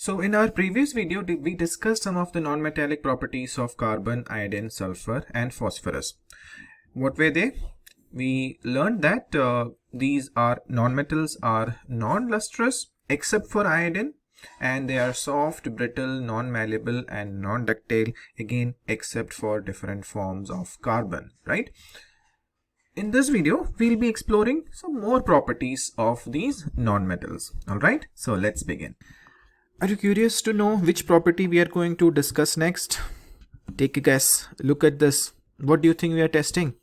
So in our previous video, we discussed some of the non-metallic properties of carbon, iodine, sulfur and phosphorus. What were they? We learned that these are non-metals are non-lustrous except for iodine, and they are soft, brittle, non-malleable and non-ductile, again except for different forms of carbon, right? In this video, we'll be exploring some more properties of these non-metals. Alright, so let's begin. Are you curious to know which property we are going to discuss next? Take a guess. Look at this. What do you think we are testing?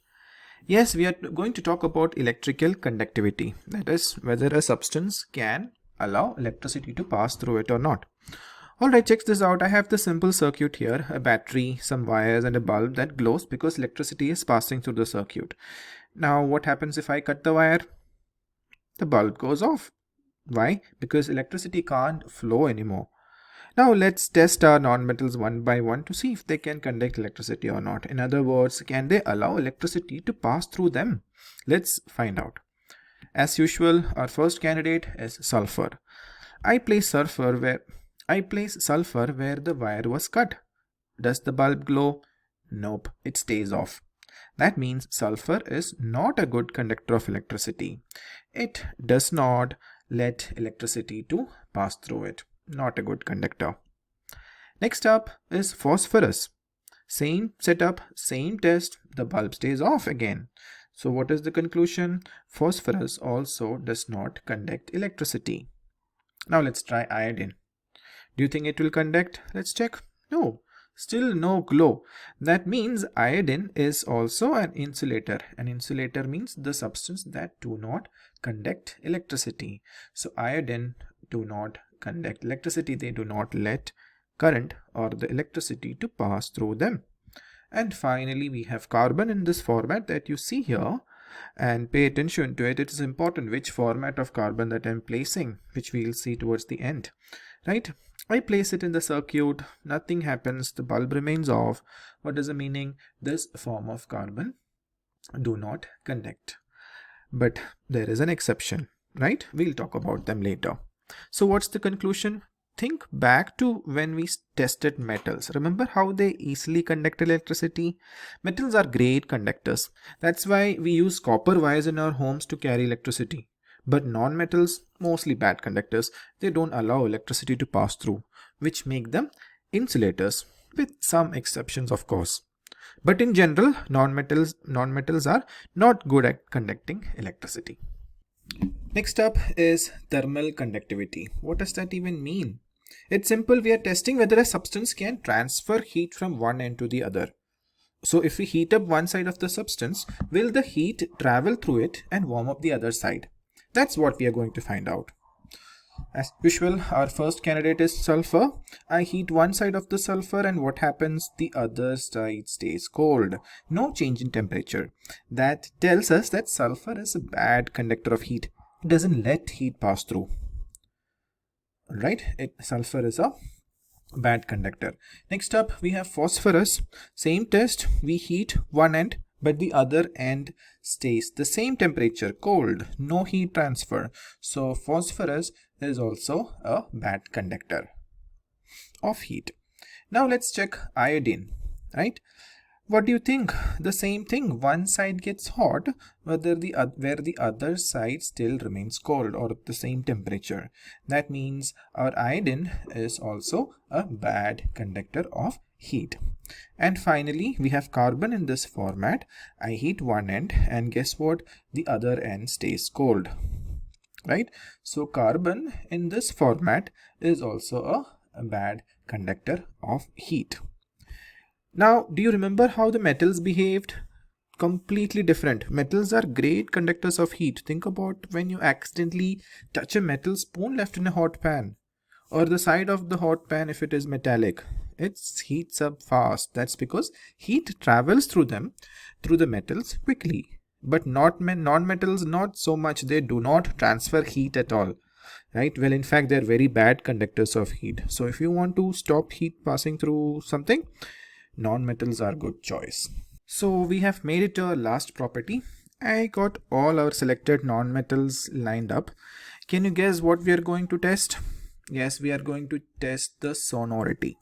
Yes, we are going to talk about electrical conductivity. That is, whether a substance can allow electricity to pass through it or not. Alright, check this out. I have the simple circuit here, a battery, some wires and a bulb that glows because electricity is passing through the circuit. Now, what happens if I cut the wire? The bulb goes off. Why? Because electricity can't flow anymore. Now let's test our nonmetals one by one to see if they can conduct electricity or not. In other words, can they allow electricity to pass through them? Let's find out. As usual, our first candidate is sulfur. I place sulfur where the wire was cut. Does the bulb glow? Nope, it stays off. That means sulfur is not a good conductor of electricity. It does not let electricity to pass through it. Not a good conductor. Next up is phosphorus. Same setup, same test, the bulb stays off again. So what is the conclusion? Phosphorus also does not conduct electricity. Now let's try iodine. Do you think it will conduct? Let's check. No. Still no glow. That means iodine is also an insulator. An insulator means the substance that do not conduct electricity. So iodine do not conduct electricity. They do not let current or the electricity to pass through them. And finally, we have carbon in this format that you see here. And pay attention to it. It is important which format of carbon that I am placing, which we will see towards the end. Right? I place it in the circuit, nothing happens, the bulb remains off. What is the meaning? This form of carbon do not conduct. But there is an exception, right? We'll talk about them later. So what's the conclusion? Think back to when we tested metals. Remember how they easily conduct electricity? Metals are great conductors. That's why we use copper wires in our homes to carry electricity. But non-metals, mostly bad conductors, they don't allow electricity to pass through, which make them insulators, with some exceptions of course. But in general, non-metals are not good at conducting electricity. Next up is thermal conductivity. What does that even mean? It's simple. We are testing whether a substance can transfer heat from one end to the other. So if we heat up one side of the substance, will the heat travel through it and warm up the other side? That's what we are going to find out. As usual, our first candidate is sulfur. I heat one side of the sulfur and what happens? The other side stays cold. No change in temperature. That tells us that sulfur is a bad conductor of heat. It doesn't let heat pass through. Right? Sulfur is a bad conductor. Next up, we have phosphorus. Same test. We heat one end, but the other end stays the same temperature, cold, no heat transfer. So phosphorus is also a bad conductor of heat. Now let's check iodine, right? What do you think? The same thing. One side gets hot, where the other side still remains cold or the same temperature. That means our iodine is also a bad conductor of heat. And finally, we have carbon in this format. I heat one end and guess what? The other end stays cold. Right? So carbon in this format is also a bad conductor of heat. Now, do you remember how the metals behaved? Completely different. Metals are great conductors of heat. Think about when you accidentally touch a metal spoon left in a hot pan, or the side of the hot pan if it is metallic. It heats up fast. That's because heat travels through the metals quickly. But non-metals, not so much. They do not transfer heat at all. Right? Well, in fact, they're very bad conductors of heat. So if you want to stop heat passing through something, non-metals are good choice. So we have made it to our last property. I got all our selected non-metals lined up. Can you guess what we are going to test? Yes, we are going to test the sonority,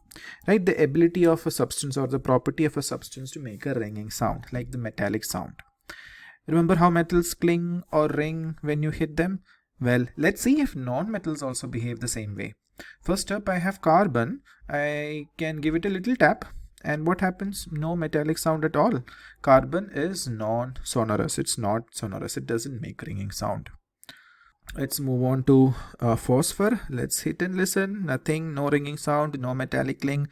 right? The ability of a substance or the property of a substance to make a ringing sound, like the metallic sound. Remember how metals cling or ring when you hit them? Well, let's see if non-metals also behave the same way. First up, I have carbon. I can give it a little tap. And what happens? No metallic sound at all. Carbon is non-sonorous. It's not sonorous. It doesn't make ringing sound. Let's move on to phosphor. Let's hit and listen. Nothing, no ringing sound, no metallic cling.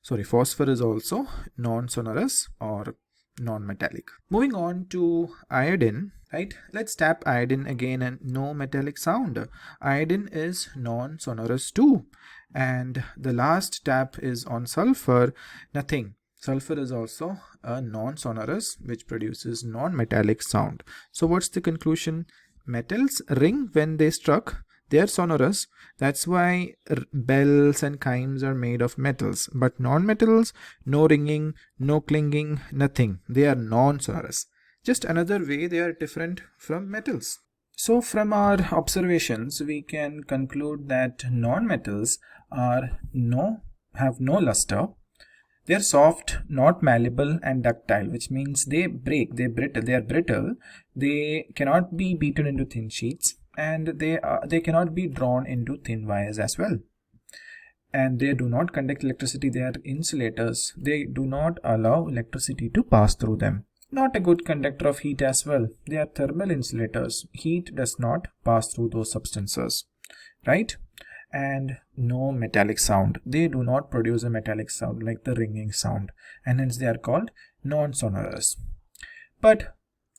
Sorry, phosphor is also non-sonorous or non-metallic. Moving on to iodine, right? Let's tap iodine again and no metallic sound. Iodine is non-sonorous too. And the last tap is on sulfur, nothing. Sulfur is also a non-sonorous which produces non-metallic sound. So what's the conclusion? Metals ring when they struck. They are sonorous. That's why bells and chimes are made of metals. But non-metals, no ringing, no clinging, nothing. They are non-sonorous. Just another way they are different from metals. So from our observations, we can conclude that non-metals have no luster. They are soft, not malleable, and ductile, which means they break, they are brittle, they cannot be beaten into thin sheets, and they cannot be drawn into thin wires as well. And they do not conduct electricity. They are insulators. They do not allow electricity to pass through them. Not a good conductor of heat as well. They are thermal insulators. Heat does not pass through those substances, right? And no metallic sound. They do not produce a metallic sound like the ringing sound, and hence they are called non-sonorous. But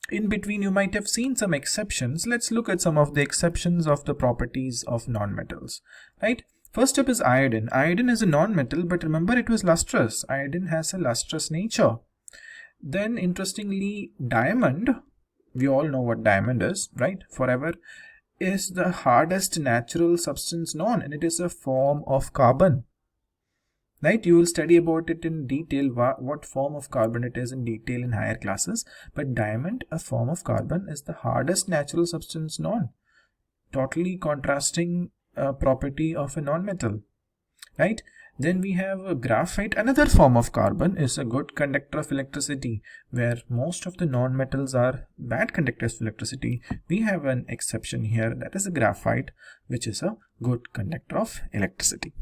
in between you might have seen some exceptions. Let's look at some of the exceptions of the properties of non-metals, right? First up is iodine. Iodine is a non-metal, but remember it was lustrous. Iodine has a lustrous nature. Then interestingly, diamond, we all know what diamond is, right? Forever, is the hardest natural substance known, and it is a form of carbon, right? You will study about it in detail, what form of carbon it is in detail in higher classes. But diamond, a form of carbon, is the hardest natural substance known, totally contrasting property of a non-metal, right? Then we have graphite. Another form of carbon is a good conductor of electricity, where most of the non-metals are bad conductors of electricity. We have an exception here, that is a graphite, which is a good conductor of electricity.